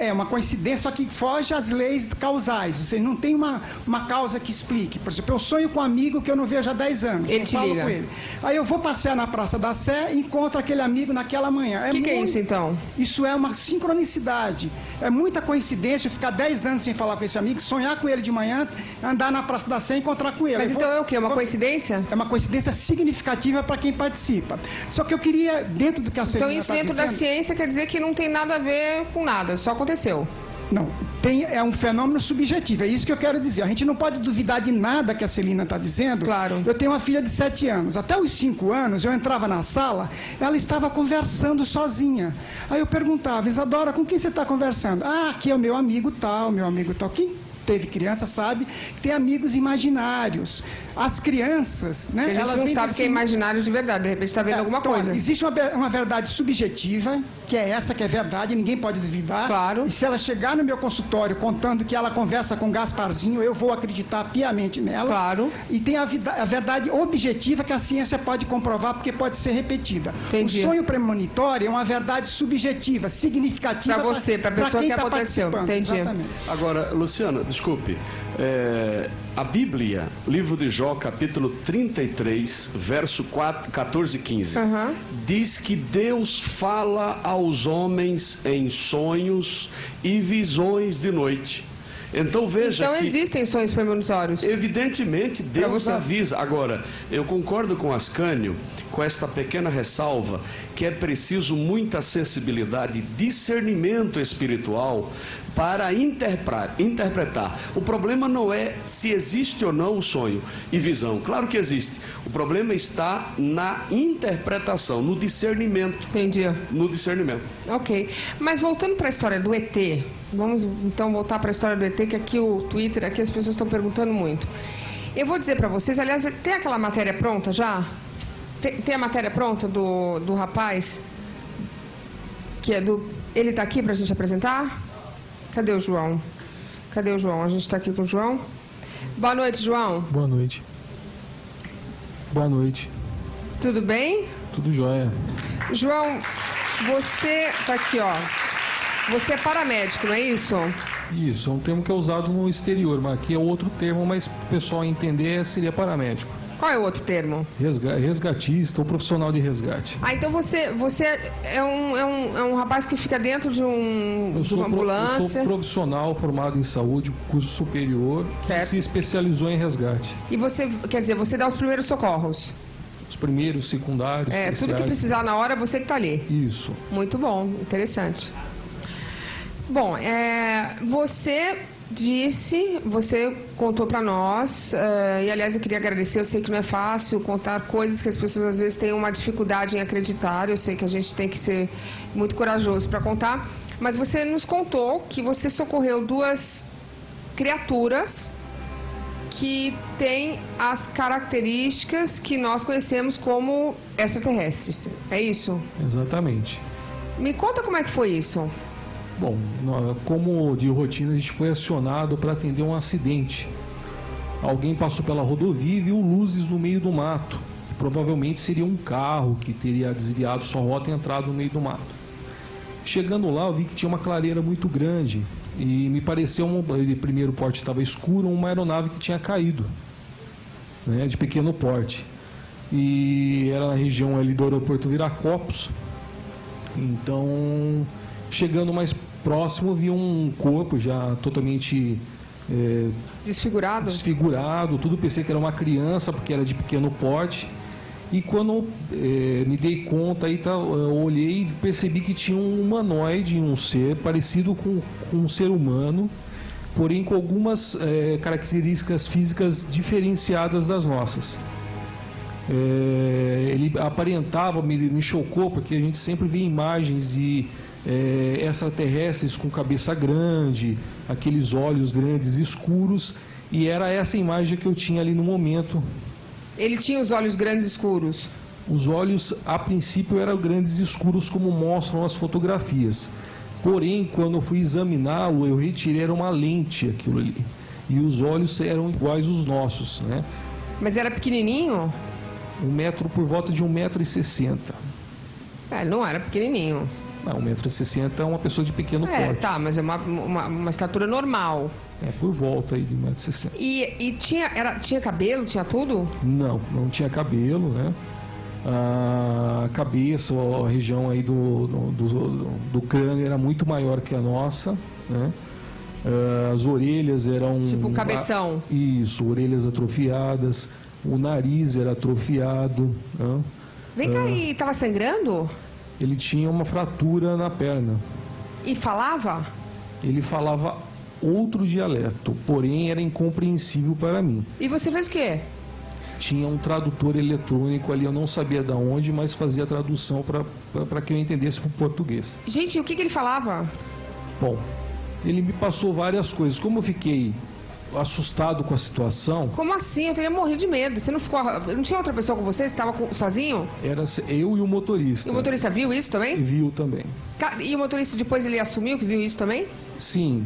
É uma coincidência, só que foge às leis causais. Você não tem uma causa que explique. Por exemplo, eu sonho com um amigo que eu não vejo há 10 anos. Ele te liga. Com ele. Aí eu vou passear na Praça da Sé e encontro aquele amigo naquela manhã. O que é isso, então? Isso é uma sincronicidade. É muita coincidência eu ficar 10 anos sem falar com esse amigo, sonhar com ele de manhã, andar na Praça da Sé e encontrar com ele. Mas então é o quê? Uma coincidência? É uma coincidência significativa para quem participa. Só que eu queria, dentro do que a Celina Então isso tá dentro da ciência quer dizer que não tem nada a ver com nada, só aconteceu. Não, é um fenômeno subjetivo, é isso que eu quero dizer. A gente não pode duvidar de nada que a Celina está dizendo. Claro. Eu tenho uma filha de 7 anos. Até os 5 anos, eu entrava na sala, ela estava conversando sozinha. Aí eu perguntava, Isadora, com quem você está conversando? Ah, aqui é o meu amigo tal, meu amigo tal. Quem teve criança sabe que tem amigos imaginários. As crianças, né? A gente não sabe que é imaginário de verdade, de repente está vendo alguma coisa. Existe uma verdade subjetiva, que é essa que é verdade, ninguém pode duvidar. Claro. E se ela chegar no meu consultório contando que ela conversa com Gasparzinho, eu vou acreditar piamente nela. Claro. E tem a verdade objetiva que a ciência pode comprovar, porque pode ser repetida. Entendi. O sonho premonitório é uma verdade subjetiva, significativa para você, para a pessoa que aconteceu. Entendi. Exatamente. Agora, Luciana, desculpe. A Bíblia, livro de Jó, capítulo 33, verso 14 e 15, diz que Deus fala aos homens em sonhos e visões de noite. Então veja então que existem sonhos premonitórios. Evidentemente Deus avisa. Agora, eu concordo com Ascânio, com esta pequena ressalva, que é preciso muita sensibilidade, discernimento espiritual para interpretar. O problema não é se existe ou não o sonho e visão. Claro que existe. O problema está na interpretação, no discernimento. Entendi. No discernimento. Ok. Mas voltando para a história do ET, vamos então voltar para a história do ET, que aqui o Twitter, aqui as pessoas estão perguntando muito. Eu vou dizer para vocês, aliás, tem aquela matéria pronta já? Tem a matéria pronta do rapaz? Que é do... Ele está aqui para a gente apresentar? Cadê o João? Cadê o João? A gente está aqui com o João. Boa noite, João. Boa noite. Boa noite. Tudo bem? Tudo jóia. João, você está aqui, ó. Você é paramédico, não é isso? Isso, é um termo que é usado no exterior, mas aqui é outro termo, mas para o pessoal entender seria paramédico. Qual é o outro termo? Resgatista ou profissional de resgate. Ah, então você é um rapaz que fica dentro de uma ambulância? Eu sou profissional formado em saúde, curso superior, que se especializou em resgate. E você, quer dizer, você dá os primeiros socorros? Os primeiros, secundários, especiais. Tudo que precisar na hora, você que está ali. Isso. Muito bom, interessante. Bom, você contou para nós, e aliás eu queria agradecer, eu sei que não é fácil contar coisas que as pessoas às vezes têm uma dificuldade em acreditar, eu sei que a gente tem que ser muito corajoso para contar, mas você nos contou que você socorreu 2 criaturas que têm as características que nós conhecemos como extraterrestres, é isso? Exatamente. Me conta como é que foi isso. Bom, como de rotina, a gente foi acionado para atender um acidente. Alguém passou pela rodovia e viu luzes no meio do mato. Provavelmente seria um carro que teria desviado sua rota e entrado no meio do mato. Chegando lá, eu vi que tinha uma clareira muito grande e me pareceu, de primeiro porte estava escuro, uma aeronave que tinha caído, né, de pequeno porte. E era na região ali do aeroporto Viracopos. Então... Chegando mais próximo, vi um corpo já totalmente desfigurado, tudo. Pensei que era uma criança, porque era de pequeno porte. E quando me dei conta, eu olhei e percebi que tinha um humanoide, um ser parecido com um ser humano, porém com algumas características físicas diferenciadas das nossas. Ele aparentava, me chocou, porque a gente sempre vê imagens de extraterrestres com cabeça grande, aqueles olhos grandes escuros, e era essa imagem que eu tinha ali no momento. Ele tinha os olhos grandes escuros? Os olhos, a princípio, eram grandes escuros, como mostram as fotografias. Porém, quando eu fui examiná-lo, eu retirei, era uma lente aquilo ali. E os olhos eram iguais aos nossos, né? Mas era pequenininho? Por volta de 1,60 m. Ele não era pequenininho. Não, 1,60 m é uma pessoa de pequeno porte. Tá, mas é uma estatura normal. É, por volta aí de 1,60 m. E tinha cabelo, tinha tudo? Não tinha cabelo, né? A cabeça, a região aí do crânio era muito maior que a nossa, né? As orelhas eram... Tipo um cabeção. Isso, orelhas atrofiadas, o nariz era atrofiado, né? Vem cá, e estava sangrando? Ele tinha uma fratura na perna. E falava? Ele falava outro dialeto, porém era incompreensível para mim. E você fez o quê? Tinha um tradutor eletrônico ali, eu não sabia de onde, mas fazia a tradução para que eu entendesse para o português. Gente, o que ele falava? Bom, ele me passou várias coisas. Como eu fiquei assustado com a situação... Como assim? Eu teria morrido de medo. Você não ficou... Não tinha outra pessoa com você? Você estava sozinho? Era eu e o motorista. E o motorista viu isso também? Viu também. E o motorista depois ele assumiu que viu isso também? Sim.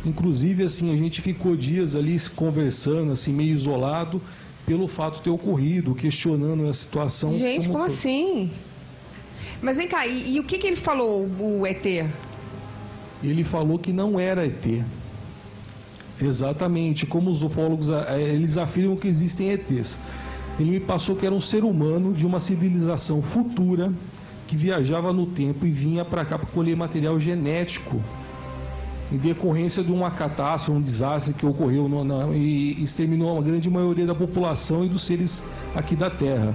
Inclusive, assim, a gente ficou dias ali conversando, assim, meio isolado, pelo fato de ter ocorrido, questionando a situação. Gente, como assim? Mas vem cá, e o que ele falou, o ET? Ele falou que não era ET. Exatamente, como os ufólogos, eles afirmam que existem ETs. Ele me passou que era um ser humano de uma civilização futura que viajava no tempo e vinha para cá para colher material genético em decorrência de uma catástrofe, um desastre que ocorreu e exterminou a grande maioria da população e dos seres aqui da Terra.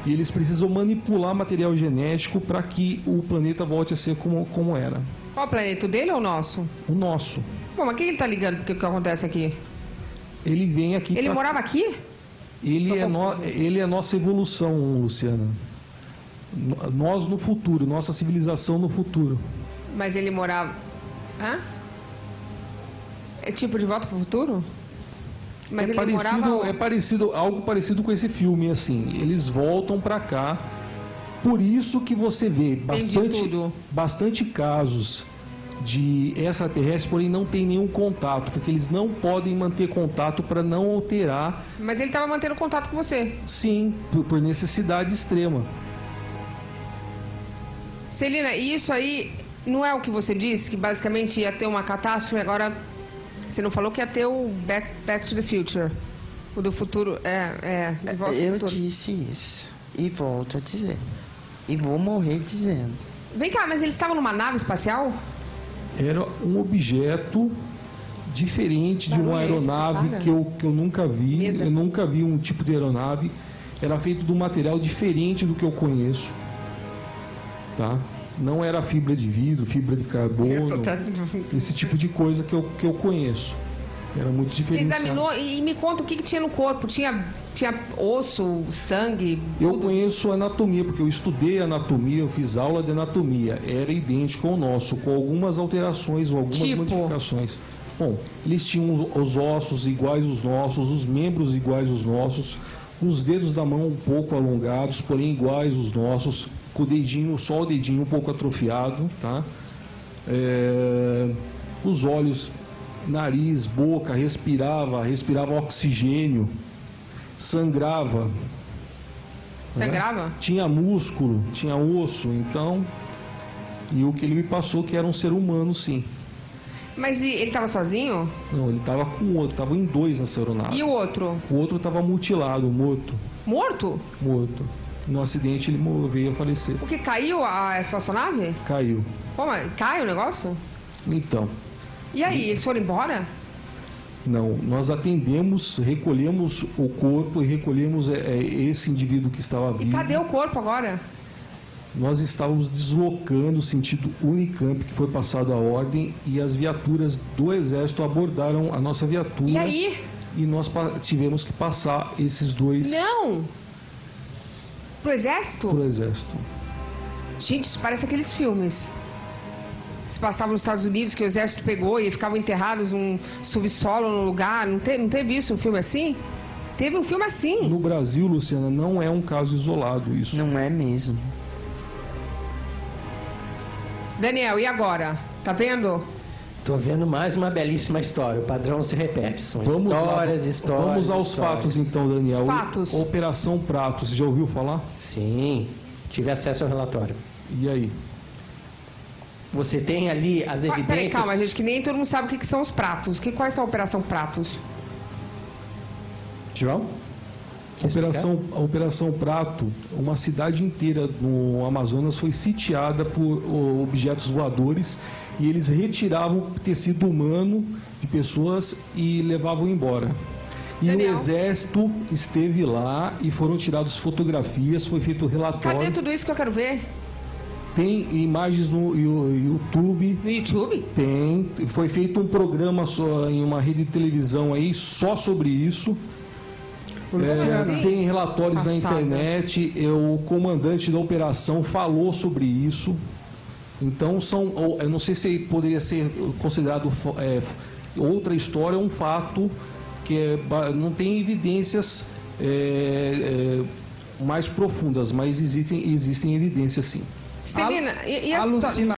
E eles precisam manipular material genético para que o planeta volte a ser como era. Qual o planeta, o dele ou o nosso? O nosso. Bom, mas quem ele está ligando? O que acontece aqui? Ele vem aqui... Ele morava aqui? Ele é nossa evolução, Luciana. Nós no futuro, nossa civilização no futuro. Mas ele morava... Hã? É tipo De Volta para o Futuro? Mas ele morava... É parecido, algo parecido com esse filme, assim. Eles voltam para cá. Por isso que você vê bastante casos de extraterrestres, porém não tem nenhum contato, porque eles não podem manter contato para não alterar. Mas ele estava mantendo contato com você? Sim, por necessidade extrema. Celina, e isso aí não é o que você disse, que basicamente ia ter uma catástrofe, agora você não falou que ia ter o Back to the Future, o do futuro, de volta Eu ao futuro. disse isso, e volto a dizer, e vou morrer dizendo. Vem cá, mas eles estavam numa nave espacial? Era um objeto diferente de uma aeronave que eu nunca vi. Medo. Eu nunca vi um tipo de aeronave. Era feito de um material diferente do que eu conheço. Tá? Não era fibra de vidro, fibra de carbono, esse tipo de coisa que eu conheço. Era muito Você diferenciado. examinou e me conta o que tinha no corpo. Tinha osso, sangue? Eu tudo? conheço anatomia, porque eu estudei anatomia, eu fiz aula de anatomia. Era idêntico ao nosso, com algumas alterações ou algumas modificações. Bom, eles tinham os ossos iguais aos nossos, os membros iguais aos nossos, os dedos da mão um pouco alongados, porém iguais aos nossos, com o dedinho, só o dedinho um pouco atrofiado, tá? Os olhos, nariz, boca, respirava oxigênio, sangrava. Sangrava? Né? Tinha músculo, tinha osso, então... E o que ele me passou que era um ser humano, sim. Mas ele estava sozinho? Não, ele estava com o outro, estava em dois nessa aeronave. E o outro? O outro estava mutilado, morto. Morto? Morto. No acidente ele veio a falecer. Porque caiu a espaçonave? Caiu. Como? Cai o negócio? Então, E aí, eles foram embora? não, nós atendemos, recolhemos o corpo e recolhemos esse indivíduo que estava E vivo. cadê o corpo agora? Nós estávamos deslocando sentido Unicamp, que foi passada a ordem, e as viaturas do Exército abordaram a nossa viatura. E aí? E nós tivemos que passar esses dois Não! Pro exército? para o Exército. Gente, isso parece aqueles filmes. Se passavam nos Estados Unidos, que o exército pegou e ficavam enterrados num subsolo, num lugar. Não teve isso, um filme assim? Teve um filme assim. No Brasil, Luciana, não é um caso isolado isso. Não é mesmo. Daniel, e agora? Tá vendo? Tô vendo mais uma belíssima história. O padrão se repete. São Vamos histórias. Vamos aos fatos então, Daniel. Fatos. Operação Prato, você já ouviu falar? Sim, tive acesso ao relatório. E aí? Você tem ali as Peraí, evidências... calma, gente, que nem todo mundo sabe o que são os pratos. Quais são a Operação Pratos? João? Quer explicar? A Operação Prato, uma cidade inteira no Amazonas foi sitiada por objetos voadores e eles retiravam tecido humano de pessoas e levavam embora. E Daniel. o Exército esteve lá e foram tiradas fotografias, foi feito relatório. Cadê tudo isso que eu quero ver? Tem imagens no YouTube. No YouTube? Tem. Foi feito um programa só, em uma rede de televisão aí só sobre isso. assim? Tem relatórios na Passada. internet, o comandante da operação falou sobre isso. Então, eu não sei se poderia ser considerado outra história, um fato que não tem evidências mais profundas, mas existem evidências sim. Celina, e essa história?